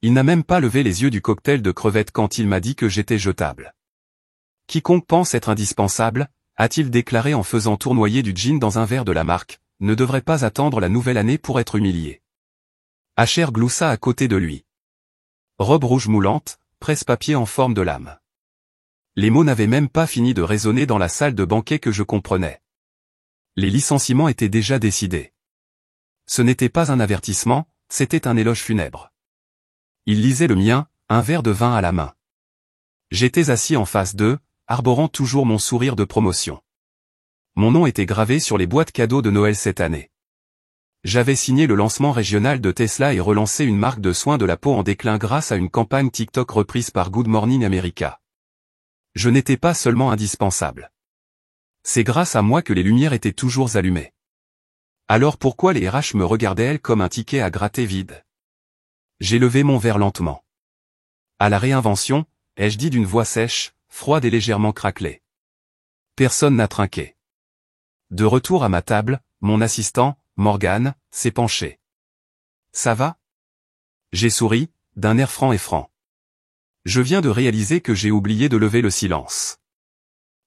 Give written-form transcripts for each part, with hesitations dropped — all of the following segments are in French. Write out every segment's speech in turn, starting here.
Il n'a même pas levé les yeux du cocktail de crevettes quand il m'a dit que j'étais jetable. Quiconque pense être indispensable, a-t-il déclaré en faisant tournoyer du gin dans un verre de la marque, ne devrait pas attendre la nouvelle année pour être humilié. Asher gloussa à côté de lui. Robe rouge moulante, presse-papier en forme de lame. Les mots n'avaient même pas fini de résonner dans la salle de banquet que je comprenais. Les licenciements étaient déjà décidés. Ce n'était pas un avertissement, c'était un éloge funèbre. Il lisait le mien, un verre de vin à la main. J'étais assis en face d'eux, arborant toujours mon sourire de promotion. Mon nom était gravé sur les boîtes cadeaux de Noël cette année. J'avais signé le lancement régional de Tesla et relancé une marque de soins de la peau en déclin grâce à une campagne TikTok reprise par Good Morning America. Je n'étais pas seulement indispensable. C'est grâce à moi que les lumières étaient toujours allumées. Alors pourquoi les RH me regardaient-elles comme un ticket à gratter vide? J'ai levé mon verre lentement. À la réinvention, ai-je dit d'une voix sèche, froide et légèrement craquelée. Personne n'a trinqué. De retour à ma table, mon assistant, Morgan, s'est penché. Ça va? J'ai souri, d'un air franc et franc. Je viens de réaliser que j'ai oublié de lever le silence.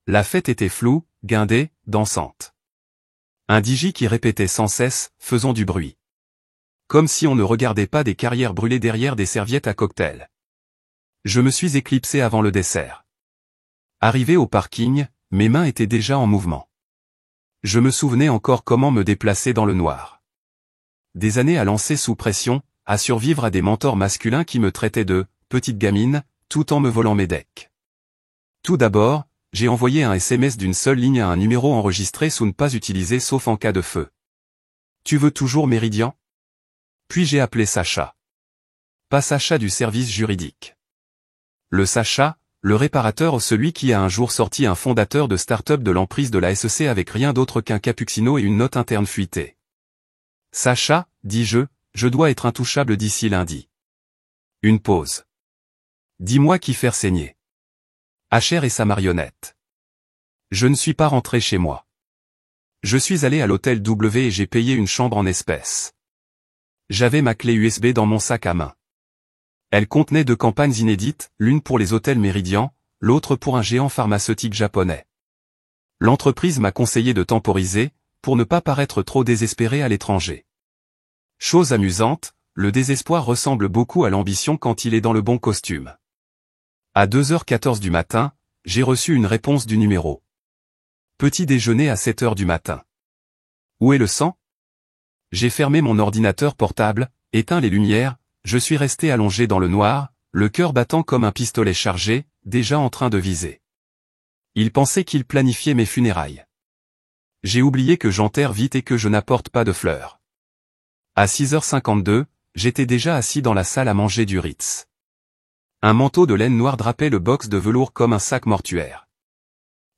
La fête était floue, guindée, dansante. Un DJ qui répétait sans cesse, faisant du bruit. Comme si on ne regardait pas des carrières brûlées derrière des serviettes à cocktail. Je me suis éclipsé avant le dessert. Arrivé au parking, mes mains étaient déjà en mouvement. Je me souvenais encore comment me déplacer dans le noir. Des années à lancer sous pression, à survivre à des mentors masculins qui me traitaient de « petite gamine », tout en me volant mes decks. Tout d'abord, j'ai envoyé un SMS d'une seule ligne à un numéro enregistré sous ne pas utiliser sauf en cas de feu. « Tu veux toujours Méridian ?» Puis j'ai appelé Sacha. Pas Sacha du service juridique. Le Sacha, le réparateur ou celui qui a un jour sorti un fondateur de start-up de l'emprise de la SEC avec rien d'autre qu'un cappuccino et une note interne fuitée. Sacha, dis-je, je dois être intouchable d'ici lundi. Une pause. Dis-moi qui faire saigner. Asher et sa marionnette. Je ne suis pas rentré chez moi. Je suis allé à l'hôtel W et j'ai payé une chambre en espèces. J'avais ma clé USB dans mon sac à main. Elle contenait 2 campagnes inédites, l'une pour les hôtels Méridian, l'autre pour un géant pharmaceutique japonais. L'entreprise m'a conseillé de temporiser, pour ne pas paraître trop désespéré à l'étranger. Chose amusante, le désespoir ressemble beaucoup à l'ambition quand il est dans le bon costume. À 2h14 du matin, j'ai reçu une réponse du numéro. Petit déjeuner à 7h du matin. Où est le sang? J'ai fermé mon ordinateur portable, éteint les lumières, je suis resté allongé dans le noir, le cœur battant comme un pistolet chargé, déjà en train de viser. Il pensait qu'il planifiait mes funérailles. J'ai oublié que j'enterre vite et que je n'apporte pas de fleurs. À 6h52, j'étais déjà assis dans la salle à manger du Ritz. Un manteau de laine noire drapait le box de velours comme un sac mortuaire.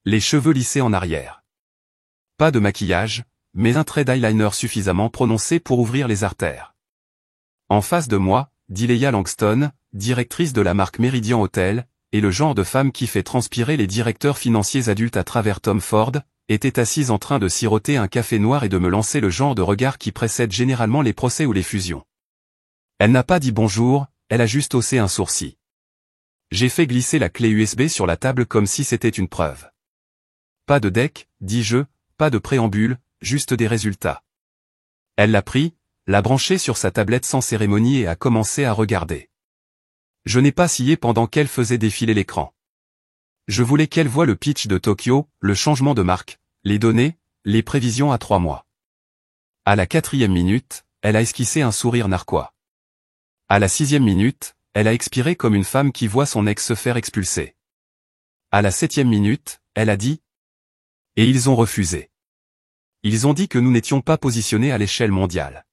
Les cheveux lissés en arrière. Pas de maquillage, mais un trait d'eyeliner suffisamment prononcé pour ouvrir les artères. En face de moi, Dileya Langston, directrice de la marque Meridian Hotel, et le genre de femme qui fait transpirer les directeurs financiers adultes à travers Tom Ford, était assise en train de siroter un café noir et de me lancer le genre de regard qui précède généralement les procès ou les fusions. Elle n'a pas dit bonjour, elle a juste haussé un sourcil. J'ai fait glisser la clé USB sur la table comme si c'était une preuve. Pas de deck, dis-je, pas de préambule, juste des résultats. Elle l'a pris, l'a branché sur sa tablette sans cérémonie et a commencé à regarder. Je n'ai pas scié pendant qu'elle faisait défiler l'écran. Je voulais qu'elle voie le pitch de Tokyo, le changement de marque, les données, les prévisions à 3 mois. À la 4e minute, elle a esquissé un sourire narquois. À la 6e minute, elle a expiré comme une femme qui voit son ex se faire expulser. À la 7e minute, elle a dit « Et ils ont refusé. Ils ont dit que nous n'étions pas positionnés à l'échelle mondiale. »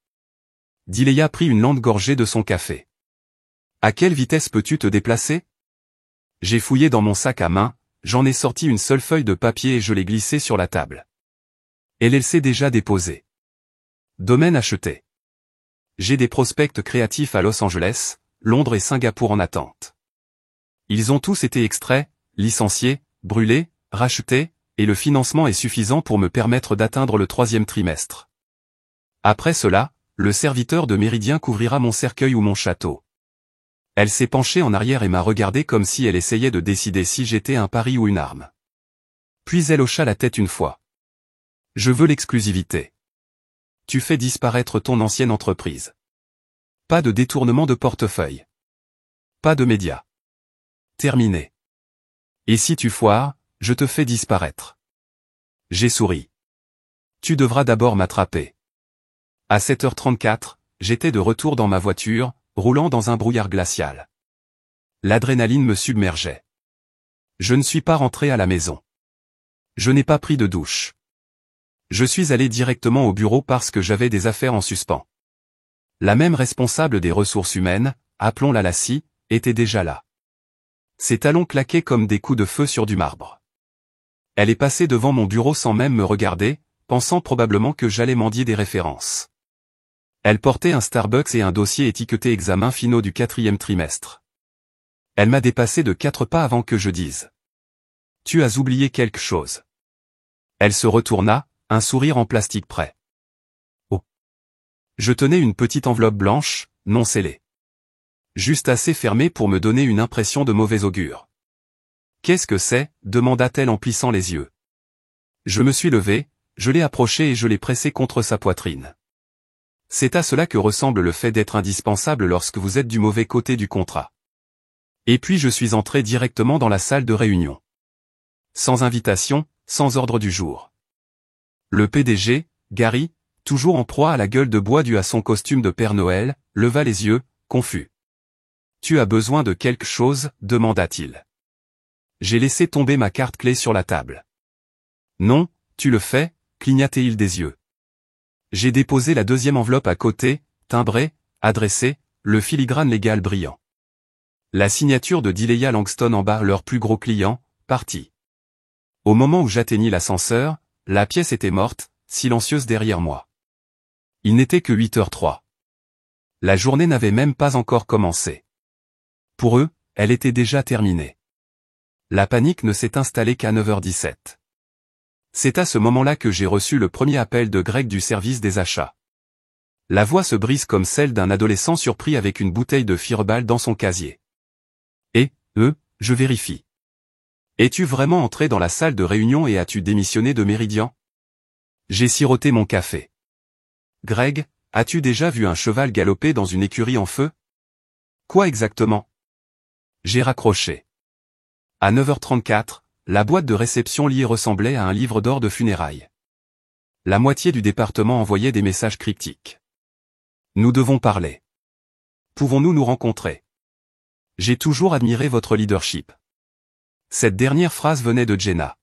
Dileya prit une lente gorgée de son café. « À quelle vitesse peux-tu te déplacer ?» J'ai fouillé dans mon sac à main, j'en ai sorti une seule feuille de papier et je l'ai glissée sur la table. Elle s'est déjà déposée. Domaine acheté. J'ai des prospects créatifs à Los Angeles, Londres et Singapour en attente. Ils ont tous été extraits, licenciés, brûlés, rachetés, et le financement est suffisant pour me permettre d'atteindre le 3e trimestre. Après cela, le serviteur de Méridien couvrira mon cercueil ou mon château. Elle s'est penchée en arrière et m'a regardé comme si elle essayait de décider si j'étais un pari ou une arme. Puis elle hocha la tête une fois. Je veux l'exclusivité. Tu fais disparaître ton ancienne entreprise. Pas de détournement de portefeuille. Pas de médias. Terminé. Et si tu foires, je te fais disparaître. J'ai souri. Tu devras d'abord m'attraper. À 7h34, j'étais de retour dans ma voiture, roulant dans un brouillard glacial. L'adrénaline me submergeait. Je ne suis pas rentré à la maison. Je n'ai pas pris de douche. Je suis allé directement au bureau parce que j'avais des affaires en suspens. La même responsable des ressources humaines, appelons-la Lassie, était déjà là. Ses talons claquaient comme des coups de feu sur du marbre. Elle est passée devant mon bureau sans même me regarder, pensant probablement que j'allais mendier des références. Elle portait un Starbucks et un dossier étiqueté examens finaux du 4e trimestre. Elle m'a dépassé de 4 pas avant que je dise. Tu as oublié quelque chose. Elle se retourna, un sourire en plastique prêt. Oh. Je tenais une petite enveloppe blanche, non scellée. Juste assez fermée pour me donner une impression de mauvais augure. Qu'est-ce que c'est ? Demanda-t-elle en plissant les yeux. Je me suis levé, je l'ai approché et je l'ai pressé contre sa poitrine. C'est à cela que ressemble le fait d'être indispensable lorsque vous êtes du mauvais côté du contrat. Et puis je suis entré directement dans la salle de réunion. Sans invitation, sans ordre du jour. Le PDG, Gary, toujours en proie à la gueule de bois due à son costume de Père Noël, leva les yeux, confus. « Tu as besoin de quelque chose ?» demanda-t-il. J'ai laissé tomber ma carte clé sur la table. « Non, tu le fais ?» cligna-t-il des yeux. J'ai déposé la deuxième enveloppe à côté, timbrée, adressée, le filigrane légal brillant. La signature de Dileya Langston en bas, leur plus gros client, parti. Au moment où j'atteignis l'ascenseur, la pièce était morte, silencieuse derrière moi. Il n'était que 8h03. La journée n'avait même pas encore commencé. Pour eux, elle était déjà terminée. La panique ne s'est installée qu'à 9h17. C'est à ce moment-là que j'ai reçu le premier appel de Greg du service des achats. La voix se brise comme celle d'un adolescent surpris avec une bouteille de Fireball dans son casier. Je vérifie. Es-tu vraiment entré dans la salle de réunion et as-tu démissionné de Meridian? J'ai siroté mon café. Greg, as-tu déjà vu un cheval galoper dans une écurie en feu? Quoi exactement? J'ai raccroché. À 9h34, la boîte de réception liée ressemblait à un livre d'or de funérailles. La moitié du département envoyait des messages cryptiques. Nous devons parler. Pouvons-nous nous rencontrer? J'ai toujours admiré votre leadership. Cette dernière phrase venait de Jenna.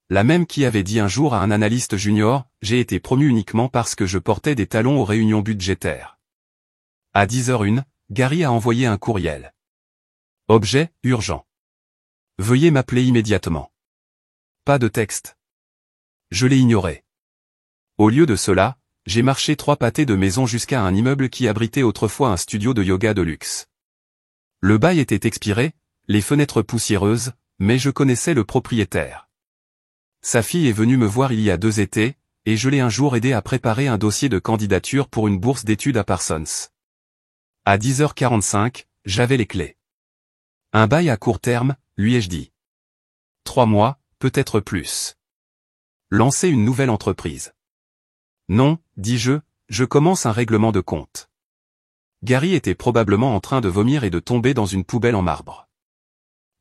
La même qui avait dit un jour à un analyste junior, j'ai été promu uniquement parce que je portais des talons aux réunions budgétaires. À 10h01, Gary a envoyé un courriel. Objet, urgent. Veuillez m'appeler immédiatement. Pas de texte. Je l'ai ignoré. Au lieu de cela, j'ai marché 3 pâtés de maison jusqu'à un immeuble qui abritait autrefois un studio de yoga de luxe. Le bail était expiré, les fenêtres poussiéreuses, mais je connaissais le propriétaire. Sa fille est venue me voir il y a 2 étés, et je l'ai un jour aidé à préparer un dossier de candidature pour une bourse d'études à Parsons. À 10h45, j'avais les clés. Un bail à court terme, lui ai-je dit. 3 mois, peut-être plus. Lancer une nouvelle entreprise. Non, dis-je, je commence un règlement de compte. Gary était probablement en train de vomir et de tomber dans une poubelle en marbre.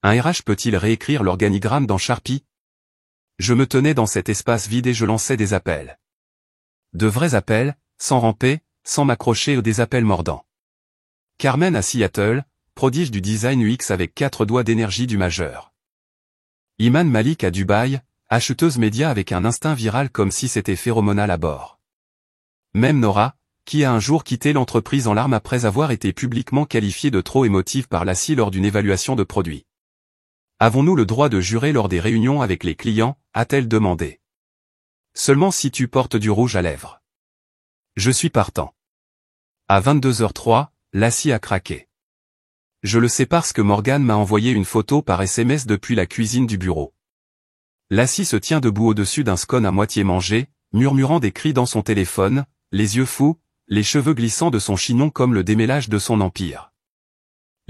Un RH peut-il réécrire l'organigramme dans Sharpie? Je me tenais dans cet espace vide et je lançais des appels. De vrais appels, sans ramper, sans m'accrocher ou des appels mordants. Carmen à Seattle, prodige du design UX avec 4 doigts d'énergie du majeur. Iman Malik à Dubaï, acheteuse média avec un instinct viral comme si c'était phéromonal à bord. Même Nora, qui a un jour quitté l'entreprise en larmes après avoir été publiquement qualifiée de trop émotive par Lassie lors d'une évaluation de produit. Avons-nous le droit de jurer lors des réunions avec les clients, a-t-elle demandé. Seulement si tu portes du rouge à lèvres. Je suis partant. À 22h03, Lassie a craqué. Je le sais parce que Morgan m'a envoyé une photo par SMS depuis la cuisine du bureau. Lassie se tient debout au-dessus d'un scone à moitié mangé, murmurant des cris dans son téléphone, les yeux fous, les cheveux glissant de son chignon comme le démêlage de son empire.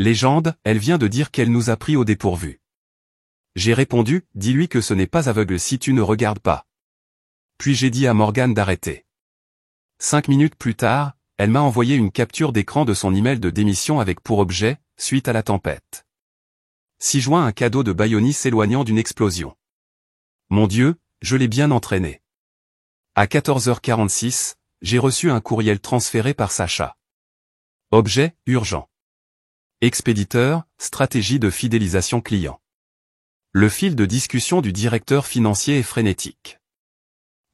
Légende, elle vient de dire qu'elle nous a pris au dépourvu. J'ai répondu, dis-lui que ce n'est pas aveugle si tu ne regardes pas. Puis j'ai dit à Morgane d'arrêter. 5 minutes plus tard, elle m'a envoyé une capture d'écran de son email de démission avec pour objet, suite à la tempête. 6 juin, un cadeau de Bayonie s'éloignant d'une explosion. Mon Dieu, je l'ai bien entraîné. À 14h46, j'ai reçu un courriel transféré par Sacha. Objet, urgent. Expéditeur, stratégie de fidélisation client. Le fil de discussion du directeur financier est frénétique.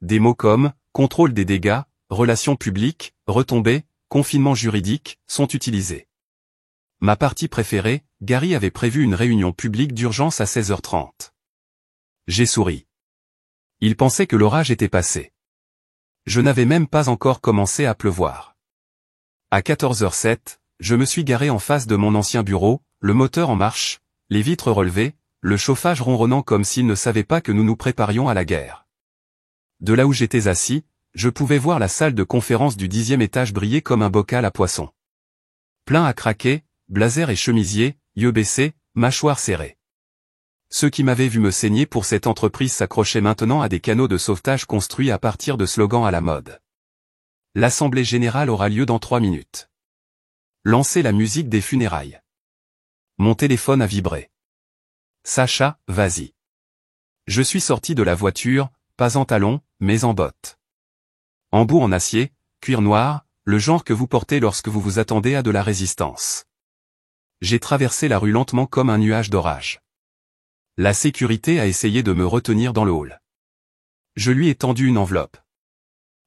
Des mots comme « contrôle des dégâts »,« relations publiques »,« retombées »,« confinement juridique » sont utilisés. Ma partie préférée, Gary avait prévu une réunion publique d'urgence à 16h30. J'ai souri. Il pensait que l'orage était passé. Je n'avais même pas encore commencé à pleuvoir. À 14h07, je me suis garé en face de mon ancien bureau, le moteur en marche, les vitres relevées, le chauffage ronronnant comme s'il ne savait pas que nous nous préparions à la guerre. De là où j'étais assis, je pouvais voir la salle de conférence du 10e étage briller comme un bocal à poisson. Plein à craquer, blazer et chemisier, yeux baissés, mâchoires serrées. Ceux qui m'avaient vu me saigner pour cette entreprise s'accrochaient maintenant à des canaux de sauvetage construits à partir de slogans à la mode. L'assemblée générale aura lieu dans 3 minutes. Lancez la musique des funérailles. Mon téléphone a vibré. Sacha, vas-y. Je suis sorti de la voiture, pas en talons, mais en bottes. Embout en acier, cuir noir, le genre que vous portez lorsque vous vous attendez à de la résistance. J'ai traversé la rue lentement comme un nuage d'orage. La sécurité a essayé de me retenir dans le hall. Je lui ai tendu une enveloppe.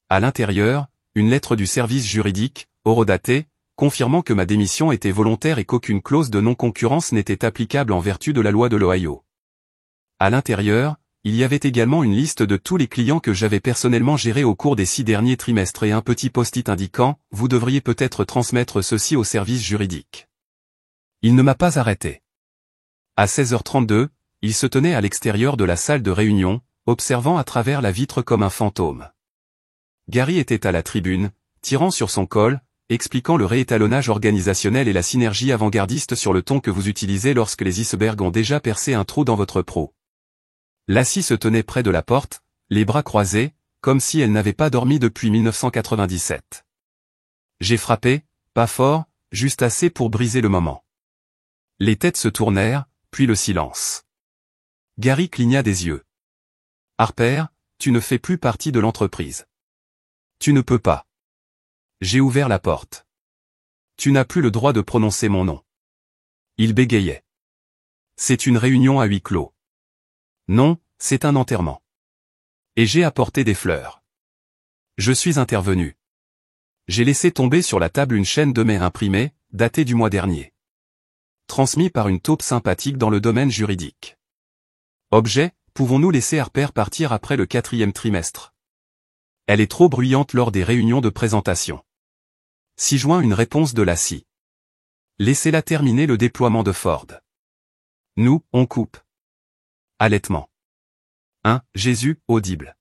À l'intérieur, une lettre du service juridique, horodatée, confirmant que ma démission était volontaire et qu'aucune clause de non-concurrence n'était applicable en vertu de la loi de l'Ohio. À l'intérieur, il y avait également une liste de tous les clients que j'avais personnellement gérés au cours des 6 derniers trimestres et un petit post-it indiquant « Vous devriez peut-être transmettre ceci au service juridique ». Il ne m'a pas arrêté. À 16h32, il se tenait à l'extérieur de la salle de réunion, observant à travers la vitre comme un fantôme. Gary était à la tribune, tirant sur son col, expliquant le réétalonnage organisationnel et la synergie avant-gardiste sur le ton que vous utilisez lorsque les icebergs ont déjà percé un trou dans votre proue. Lassie se tenait près de la porte, les bras croisés, comme si elle n'avait pas dormi depuis 1997. J'ai frappé, pas fort, juste assez pour briser le moment. Les têtes se tournèrent, puis le silence. Gary cligna des yeux. « Harper, tu ne fais plus partie de l'entreprise. Tu ne peux pas. » J'ai ouvert la porte. « Tu n'as plus le droit de prononcer mon nom. » Il bégayait. « C'est une réunion à huis clos. » Non, c'est un enterrement. Et j'ai apporté des fleurs. Je suis intervenu. J'ai laissé tomber sur la table une chaîne de mai imprimée, datée du mois dernier. Transmis par une taupe sympathique dans le domaine juridique. Objet, pouvons-nous laisser Harper partir après le 4e trimestre? Elle est trop bruyante lors des réunions de présentation. 6 juin, une réponse de Lassie. Laissez-la terminer le déploiement de Ford. Nous, on coupe. Allaitement. 1. Jésus, audible.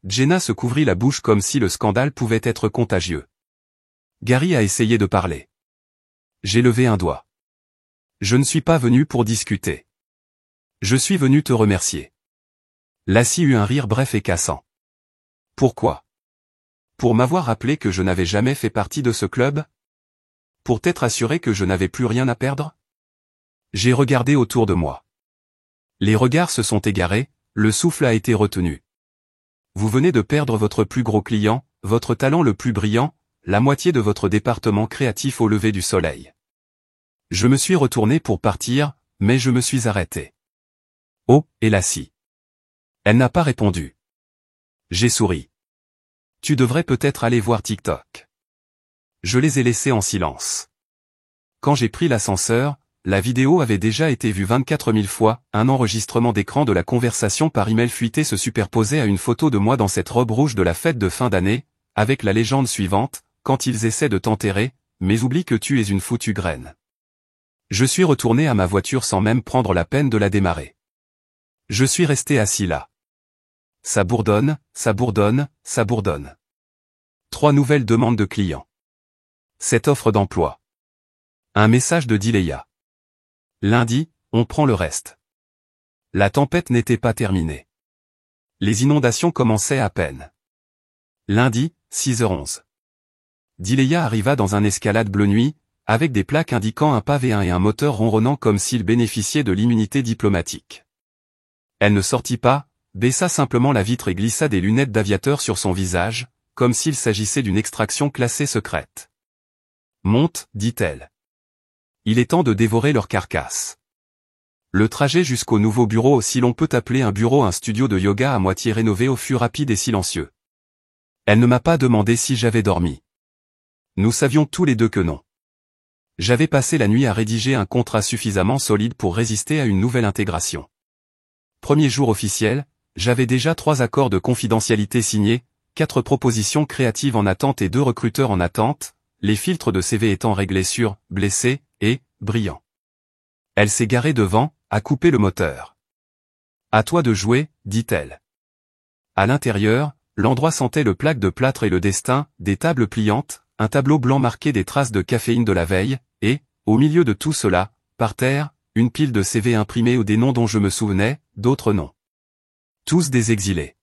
Jenna se couvrit la bouche comme si le scandale pouvait être contagieux. Gary a essayé de parler. J'ai levé un doigt. Je ne suis pas venu pour discuter. Je suis venu te remercier. Lassie eut un rire bref et cassant. Pourquoi? Pour m'avoir rappelé que je n'avais jamais fait partie de ce club? Pour t'être assuré que je n'avais plus rien à perdre? J'ai regardé autour de moi. Les regards se sont égarés, le souffle a été retenu. Vous venez de perdre votre plus gros client, votre talent le plus brillant, la moitié de votre département créatif au lever du soleil. Je me suis retourné pour partir, mais je me suis arrêté. Oh, et Lassie. Elle n'a pas répondu. J'ai souri. Tu devrais peut-être aller voir TikTok. Je les ai laissés en silence. Quand j'ai pris l'ascenseur, la vidéo avait déjà été vue 24 000 fois, un enregistrement d'écran de la conversation par email fuité se superposait à une photo de moi dans cette robe rouge de la fête de fin d'année, avec la légende suivante, quand ils essaient de t'enterrer, mais oublie que tu es une foutue graine. Je suis retourné à ma voiture sans même prendre la peine de la démarrer. Je suis resté assis là. Ça bourdonne, ça bourdonne, ça bourdonne. 3 nouvelles demandes de clients. Cette offre d'emploi. Un message de Dileya. Lundi, on prend le reste. La tempête n'était pas terminée. Les inondations commençaient à peine. Lundi, 6h11. Dileya arriva dans un escalade bleu nuit, avec des plaques indiquant un pavé 1 et un moteur ronronnant comme s'il bénéficiait de l'immunité diplomatique. Elle ne sortit pas, baissa simplement la vitre et glissa des lunettes d'aviateur sur son visage, comme s'il s'agissait d'une extraction classée secrète. « Monte, dit-elle. Il est temps de dévorer leur carcasse. » Le trajet jusqu'au nouveau bureau, si l'on peut appeler un bureau un studio de yoga à moitié rénové, fut rapide et silencieux. Elle ne m'a pas demandé si j'avais dormi. Nous savions tous les deux que non. J'avais passé la nuit à rédiger un contrat suffisamment solide pour résister à une nouvelle intégration. Premier jour officiel, j'avais déjà 3 accords de confidentialité signés, 4 propositions créatives en attente et 2 recruteurs en attente, les filtres de CV étant réglés sur « blessé » et « brillant ». Elle s'est garée devant, a coupé le moteur. « À toi de jouer », dit-elle. À l'intérieur, l'endroit sentait le plaque de plâtre et le destin, des tables pliantes, un tableau blanc marqué des traces de caféine de la veille, et, au milieu de tout cela, par terre, une pile de CV imprimés ou des noms dont je me souvenais, d'autres non. Tous des exilés.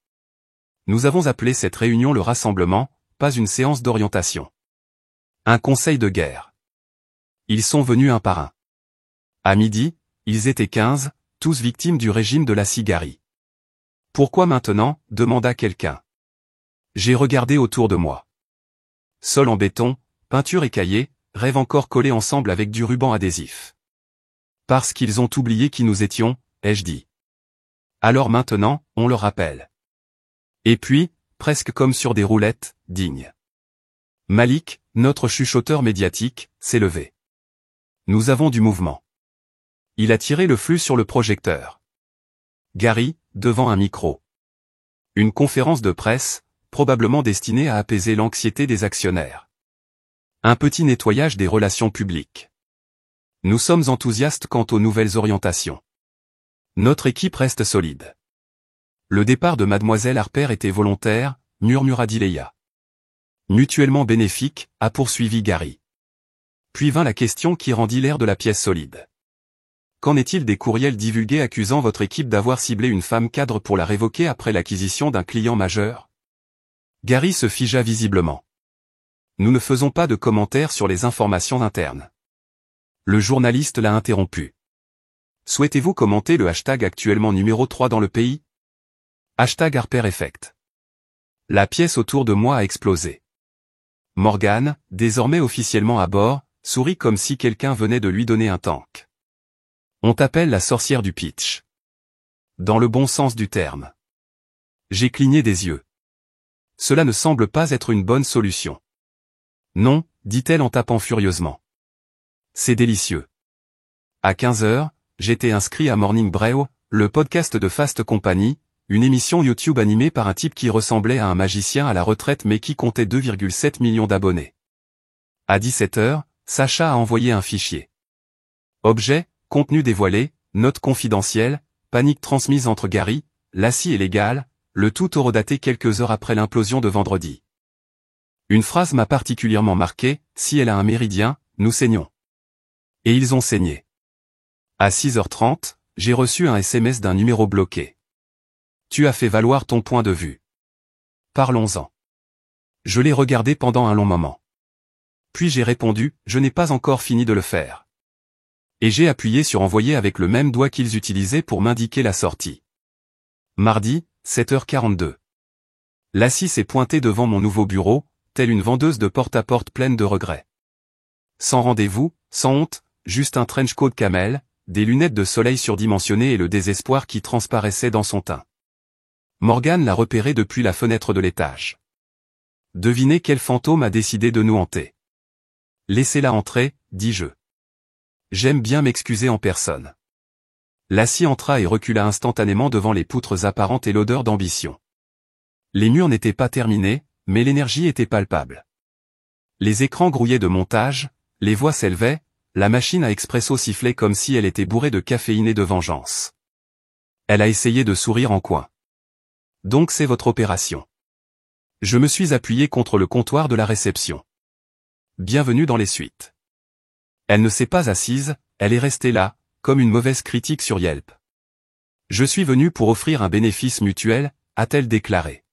Nous avons appelé cette réunion le rassemblement, pas une séance d'orientation. Un conseil de guerre. Ils sont venus un par un. À midi, ils étaient 15, tous victimes du régime de la cigarie. « Pourquoi maintenant ?» demanda quelqu'un. J'ai regardé autour de moi. Sol en béton, peinture écaillée, rêves encore collés ensemble avec du ruban adhésif. Parce qu'ils ont oublié qui nous étions, ai-je dit. Alors maintenant, on le rappelle. Et puis, presque comme sur des roulettes, digne. Malik, notre chuchoteur médiatique, s'est levé. Nous avons du mouvement. Il a tiré le flux sur le projecteur. Gary, devant un micro. Une conférence de presse, probablement destinée à apaiser l'anxiété des actionnaires. Un petit nettoyage des relations publiques. Nous sommes enthousiastes quant aux nouvelles orientations. Notre équipe reste solide. Le départ de Mademoiselle Harper était volontaire, murmura Dileya. Mutuellement bénéfique, a poursuivi Gary. Puis vint la question qui rendit l'air de la pièce solide. Qu'en est-il des courriels divulgués accusant votre équipe d'avoir ciblé une femme cadre pour la révoquer après l'acquisition d'un client majeur? Gary se figea visiblement. Nous ne faisons pas de commentaires sur les informations internes. Le journaliste l'a interrompu. Souhaitez-vous commenter le hashtag actuellement numéro 3 dans le pays? Hashtag Harper Effect. La pièce autour de moi a explosé. Morgan, désormais officiellement à bord, sourit comme si quelqu'un venait de lui donner un tank. On t'appelle la sorcière du pitch. Dans le bon sens du terme. J'ai cligné des yeux. Cela ne semble pas être une bonne solution. Non, dit-elle en tapant furieusement. C'est délicieux. À 15h, j'étais inscrit à Morning Brew, le podcast de Fast Company, une émission YouTube animée par un type qui ressemblait à un magicien à la retraite mais qui comptait 2,7 millions d'abonnés. À 17h, Sacha a envoyé un fichier. Objet, contenu dévoilé, note confidentielle, panique transmise entre Gary, Lassie et Légal, le tout horodaté quelques heures après l'implosion de vendredi. Une phrase m'a particulièrement marqué, si elle a un méridien, nous saignons. Et ils ont saigné. À 6h30, j'ai reçu un SMS d'un numéro bloqué. Tu as fait valoir ton point de vue. Parlons-en. Je l'ai regardé pendant un long moment. Puis j'ai répondu, je n'ai pas encore fini de le faire. Et j'ai appuyé sur envoyer avec le même doigt qu'ils utilisaient pour m'indiquer la sortie. Mardi, 7h42. Lassie s'est pointée devant mon nouveau bureau, telle une vendeuse de porte-à-porte pleine de regrets. Sans rendez-vous, sans honte, juste un trench coat camel, des lunettes de soleil surdimensionnées et le désespoir qui transparaissait dans son teint. Morgan l'a repéré depuis la fenêtre de l'étage. Devinez quel fantôme a décidé de nous hanter. Laissez-la entrer, dis-je. J'aime bien m'excuser en personne. Lassie entra et recula instantanément devant les poutres apparentes et l'odeur d'ambition. Les murs n'étaient pas terminés, mais l'énergie était palpable. Les écrans grouillaient de montage, les voix s'élevaient, la machine à expresso sifflait comme si elle était bourrée de caféine et de vengeance. Elle a essayé de sourire en coin. Donc c'est votre opération. Je me suis appuyé contre le comptoir de la réception. Bienvenue dans les suites. Elle ne s'est pas assise, elle est restée là, comme une mauvaise critique sur Yelp. Je suis venu pour offrir un bénéfice mutuel, a-t-elle déclaré.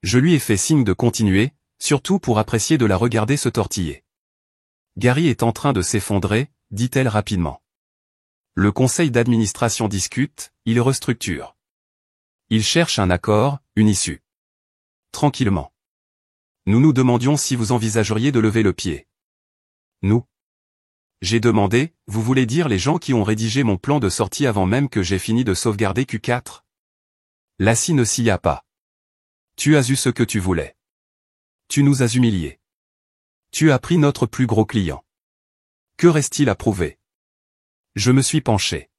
Je lui ai fait signe de continuer, surtout pour apprécier de la regarder se tortiller. Gary est en train de s'effondrer, dit-elle rapidement. Le conseil d'administration discute, il restructure. Il cherche un accord, une issue. Tranquillement. Nous nous demandions si vous envisageriez de lever le pied. Nous. J'ai demandé, vous voulez dire les gens qui ont rédigé mon plan de sortie avant même que j'ai fini de sauvegarder Q4 ? Lassie ne s'y a pas. Tu as eu ce que tu voulais. Tu nous as humiliés. Tu as pris notre plus gros client. Que reste-t-il à prouver ? Je me suis penché.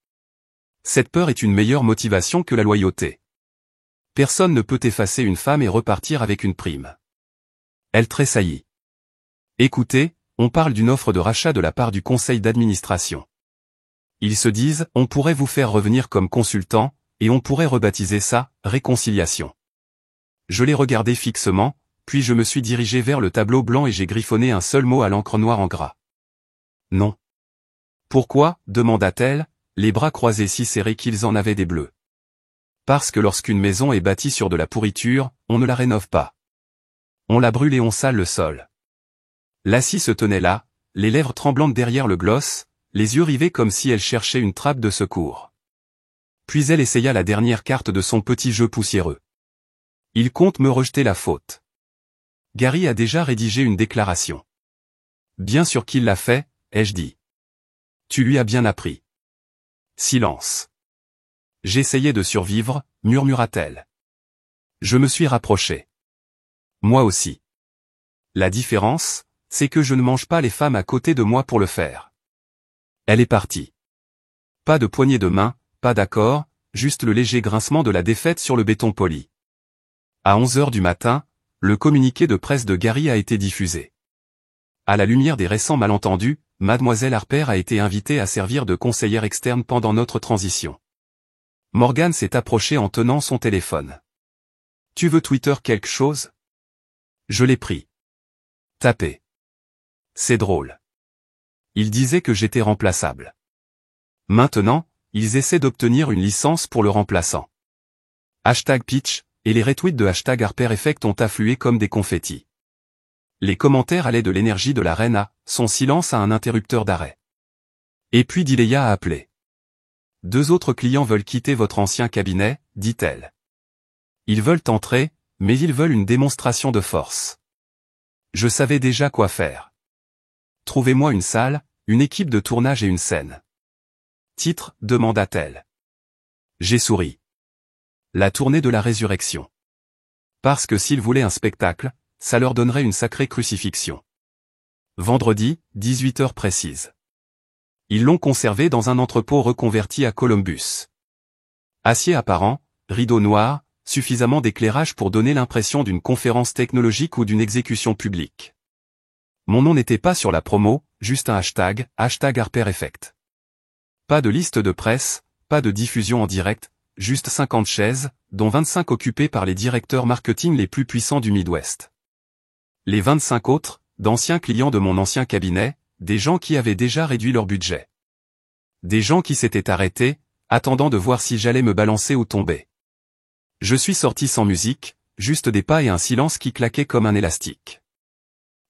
Cette peur est une meilleure motivation que la loyauté. Personne ne peut effacer une femme et repartir avec une prime. Elle tressaillit. Écoutez, on parle d'une offre de rachat de la part du conseil d'administration. Ils se disent, on pourrait vous faire revenir comme consultant, et on pourrait rebaptiser ça, réconciliation. Je l'ai regardé fixement, puis je me suis dirigé vers le tableau blanc et j'ai griffonné un seul mot à l'encre noire en gras. Non. Pourquoi, demanda-t-elle, les bras croisés si serrés qu'ils en avaient des bleus. Parce que lorsqu'une maison est bâtie sur de la pourriture, on ne la rénove pas. On la brûle et on sale le sol. Lassie se tenait là, les lèvres tremblantes derrière le gloss, les yeux rivés comme si elle cherchait une trappe de secours. Puis elle essaya la dernière carte de son petit jeu poussiéreux. Il compte me rejeter la faute. Gary a déjà rédigé une déclaration. Bien sûr qu'il l'a fait, ai-je dit. Tu lui as bien appris. Silence. J'essayais de survivre, murmura-t-elle. Je me suis rapproché. Moi aussi. La différence, c'est que je ne mange pas les femmes à côté de moi pour le faire. Elle est partie. Pas de poignée de main, pas d'accord, juste le léger grincement de la défaite sur le béton poli. À 11h du matin, le communiqué de presse de Gary a été diffusé. À la lumière des récents malentendus, Mademoiselle Harper a été invitée à servir de conseillère externe pendant notre transition. Morgan s'est approché en tenant son téléphone. Tu veux Twitter quelque chose ? Je l'ai pris. Tapé. C'est drôle. Il disait que j'étais remplaçable. Maintenant, ils essaient d'obtenir une licence pour le remplaçant. #pitch, et les retweets de #HarperEffect ont afflué comme des confettis. Les commentaires allaient de l'énergie de la reine à son silence à un interrupteur d'arrêt. Et puis Dileya a appelé. 2 autres clients veulent quitter votre ancien cabinet, dit-elle. Ils veulent entrer, mais ils veulent une démonstration de force. Je savais déjà quoi faire. Trouvez-moi une salle, une équipe de tournage et une scène. Titre, demanda-t-elle. J'ai souri. La tournée de la résurrection. Parce que s'ils voulaient un spectacle, ça leur donnerait une sacrée crucifixion. Vendredi, 18h précise. Ils l'ont conservé dans un entrepôt reconverti à Columbus. Acier apparent, rideau noir, suffisamment d'éclairage pour donner l'impression d'une conférence technologique ou d'une exécution publique. Mon nom n'était pas sur la promo, juste un hashtag #HarperEffect. Pas de liste de presse, pas de diffusion en direct, juste 50 chaises, dont 25 occupées par les directeurs marketing les plus puissants du Midwest. Les 25 autres, d'anciens clients de mon ancien cabinet, des gens qui avaient déjà réduit leur budget. Des gens qui s'étaient arrêtés, attendant de voir si j'allais me balancer ou tomber. Je suis sorti sans musique, juste des pas et un silence qui claquait comme un élastique.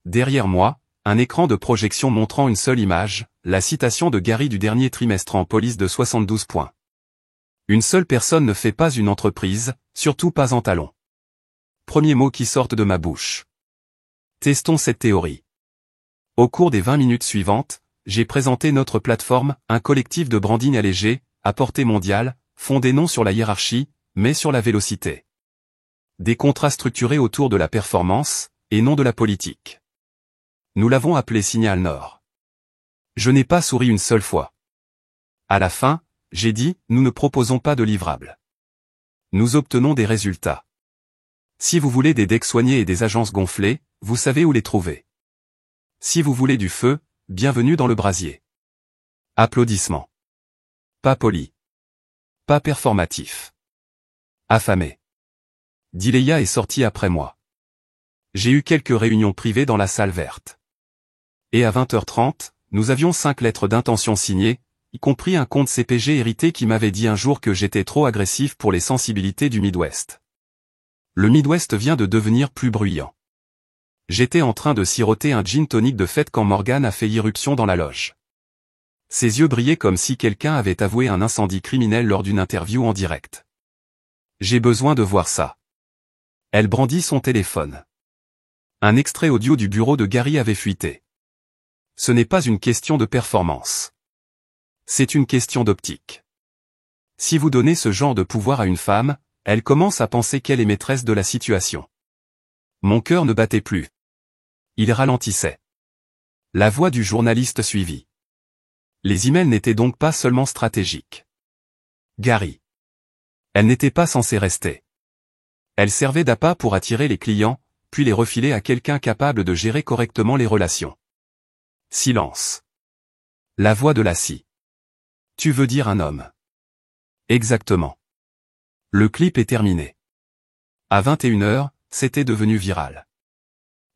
Derrière moi, un écran de projection montrant une seule image, la citation de Gary du dernier trimestre en police de 72 points. Une seule personne ne fait pas une entreprise, surtout pas en talons. Premier mot qui sortent de ma bouche. Testons cette théorie. Au cours des 20 minutes suivantes, j'ai présenté notre plateforme, un collectif de branding allégé, à portée mondiale, fondé non sur la hiérarchie, mais sur la vélocité. Des contrats structurés autour de la performance, et non de la politique. Nous l'avons appelé Signal Nord. Je n'ai pas souri une seule fois. À la fin, j'ai dit, nous ne proposons pas de livrables. Nous obtenons des résultats. Si vous voulez des decks soignés et des agences gonflées, vous savez où les trouver. Si vous voulez du feu, bienvenue dans le brasier. Applaudissements. Pas poli. Pas performatif. Affamé. Dileya est sorti après moi. J'ai eu quelques réunions privées dans la salle verte. Et à 20h30, nous avions 5 lettres d'intention signées, y compris un compte CPG hérité qui m'avait dit un jour que j'étais trop agressif pour les sensibilités du Midwest. Le Midwest vient de devenir plus bruyant. J'étais en train de siroter un gin tonic de fête quand Morgan a fait irruption dans la loge. Ses yeux brillaient comme si quelqu'un avait avoué un incendie criminel lors d'une interview en direct. J'ai besoin de voir ça. Elle brandit son téléphone. Un extrait audio du bureau de Gary avait fuité. Ce n'est pas une question de performance. C'est une question d'optique. Si vous donnez ce genre de pouvoir à une femme, elle commence à penser qu'elle est maîtresse de la situation. Mon cœur ne battait plus. Il ralentissait. La voix du journaliste suivit. Les emails n'étaient donc pas seulement stratégiques. Gary. Elle n'était pas censée rester. Elle servait d'appât pour attirer les clients, puis les refiler à quelqu'un capable de gérer correctement les relations. Silence. La voix de Lassie. Tu veux dire un homme? Exactement. Le clip est terminé. À 21h, c'était devenu viral.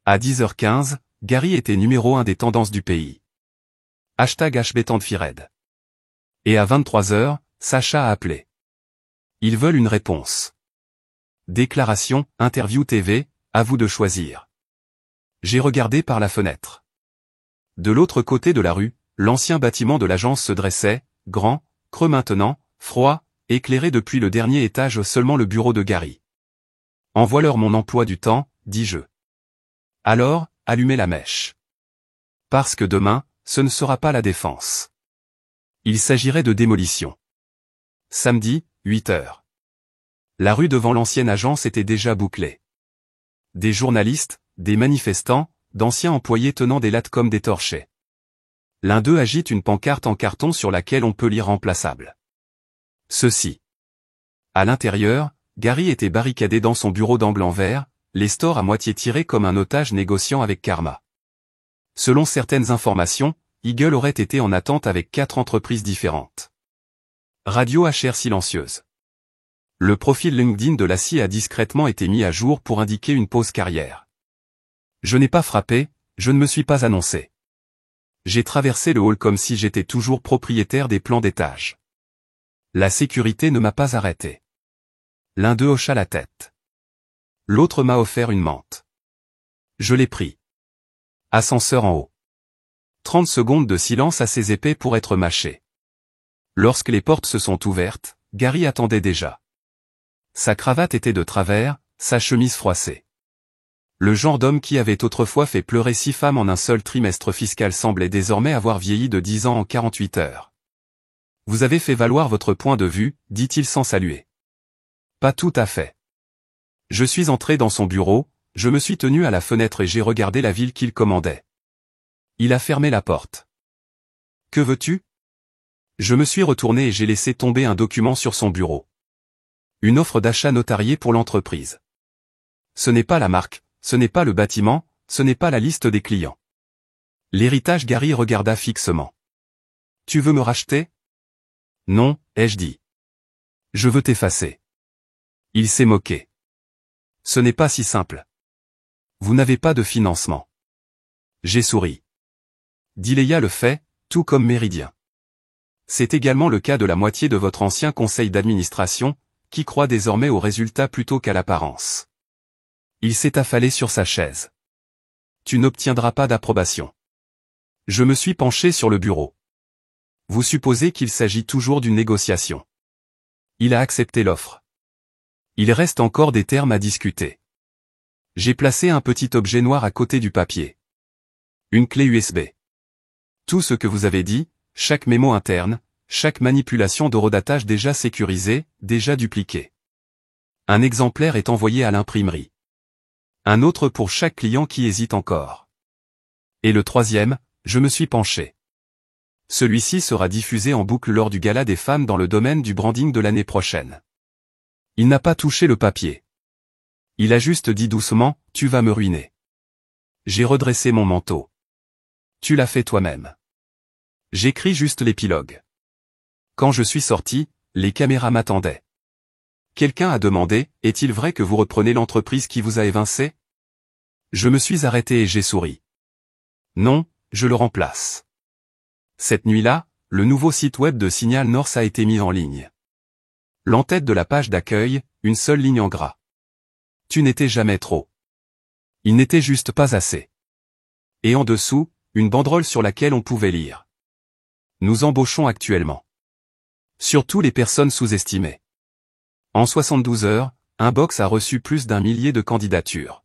À 10h15, Gary était numéro 1 des tendances du pays. #HBTandfired. Et à 23h, Sacha a appelé. Ils veulent une réponse. Déclaration, interview TV, à vous de choisir. J'ai regardé par la fenêtre. De l'autre côté de la rue, l'ancien bâtiment de l'agence se dressait, grand, creux maintenant, froid, éclairé depuis le dernier étage seulement le bureau de Gary. Envoie-leur mon emploi du temps, dis-je. Alors, allumez la mèche. Parce que demain, ce ne sera pas la défense. Il s'agirait de démolition. Samedi, 8h. La rue devant l'ancienne agence était déjà bouclée. Des journalistes, des manifestants, d'anciens employés tenant des lattes comme des torchets. L'un d'eux agite une pancarte en carton sur laquelle on peut lire remplaçable. Ceci. À l'intérieur, Gary était barricadé dans son bureau d'angle en verre, les stores à moitié tirés comme un otage négociant avec Karma. Selon certaines informations, Eagle aurait été en attente avec 4 entreprises différentes. Radio HR silencieuse. Le profil LinkedIn de Lassie a discrètement été mis à jour pour indiquer une pause carrière. Je n'ai pas frappé, je ne me suis pas annoncé. J'ai traversé le hall comme si j'étais toujours propriétaire des plans d'étage. La sécurité ne m'a pas arrêté. L'un d'eux hocha la tête. L'autre m'a offert une menthe. Je l'ai pris. Ascenseur en haut. 30 secondes de silence assez épais pour être mâché. Lorsque les portes se sont ouvertes, Gary attendait déjà. Sa cravate était de travers, sa chemise froissée. Le genre d'homme qui avait autrefois fait pleurer 6 femmes en un seul trimestre fiscal semblait désormais avoir vieilli de 10 ans en 48 heures. Vous avez fait valoir votre point de vue, dit-il sans saluer. Pas tout à fait. Je suis entré dans son bureau, je me suis tenu à la fenêtre et j'ai regardé la ville qu'il commandait. Il a fermé la porte. Que veux-tu? Je me suis retourné et j'ai laissé tomber un document sur son bureau. Une offre d'achat notariée pour l'entreprise. Ce n'est pas la marque, ce n'est pas le bâtiment, ce n'est pas la liste des clients. L'héritage. Gary regarda fixement. Tu veux me racheter? Non, ai-je dit. Je veux t'effacer. Il s'est moqué. Ce n'est pas si simple. Vous n'avez pas de financement. J'ai souri. Dileya le fait, tout comme Méridien. C'est également le cas de la moitié de votre ancien conseil d'administration, qui croit désormais aux résultats plutôt qu'à l'apparence. Il s'est affalé sur sa chaise. Tu n'obtiendras pas d'approbation. Je me suis penché sur le bureau. Vous supposez qu'il s'agit toujours d'une négociation. Il a accepté l'offre. Il reste encore des termes à discuter. J'ai placé un petit objet noir à côté du papier. Une clé USB. Tout ce que vous avez dit, chaque mémo interne, chaque manipulation d'horodatage déjà sécurisée, déjà dupliquée. Un exemplaire est envoyé à l'imprimerie. Un autre pour chaque client qui hésite encore. Et le troisième, je me suis penché. Celui-ci sera diffusé en boucle lors du gala des femmes dans le domaine du branding de l'année prochaine. Il n'a pas touché le papier. Il a juste dit doucement, tu vas me ruiner. J'ai redressé mon manteau. Tu l'as fait toi-même. J'écris juste l'épilogue. Quand je suis sorti, les caméras m'attendaient. Quelqu'un a demandé, est-il vrai que vous reprenez l'entreprise qui vous a évincé? Je me suis arrêté et j'ai souri. Non, je le remplace. Cette nuit-là, le nouveau site web de Signal North a été mis en ligne. L'en-tête de la page d'accueil, une seule ligne en gras. Tu n'étais jamais trop. Il n'était juste pas assez. Et en dessous, une banderole sur laquelle on pouvait lire. Nous embauchons actuellement. Surtout les personnes sous-estimées. En 72 heures, Inbox a reçu plus d'1 millier de candidatures.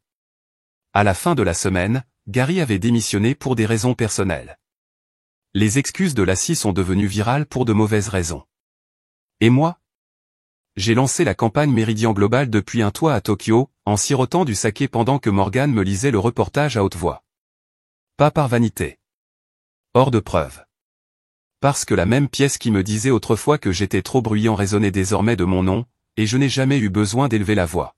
À la fin de la semaine, Gary avait démissionné pour des raisons personnelles. Les excuses de Lassie sont devenues virales pour de mauvaises raisons. Et moi? J'ai lancé la campagne Méridien Global depuis un toit à Tokyo, en sirotant du saké pendant que Morgan me lisait le reportage à haute voix. Pas par vanité. Hors de preuve. Parce que la même pièce qui me disait autrefois que j'étais trop bruyant résonnait désormais de mon nom, et je n'ai jamais eu besoin d'élever la voix.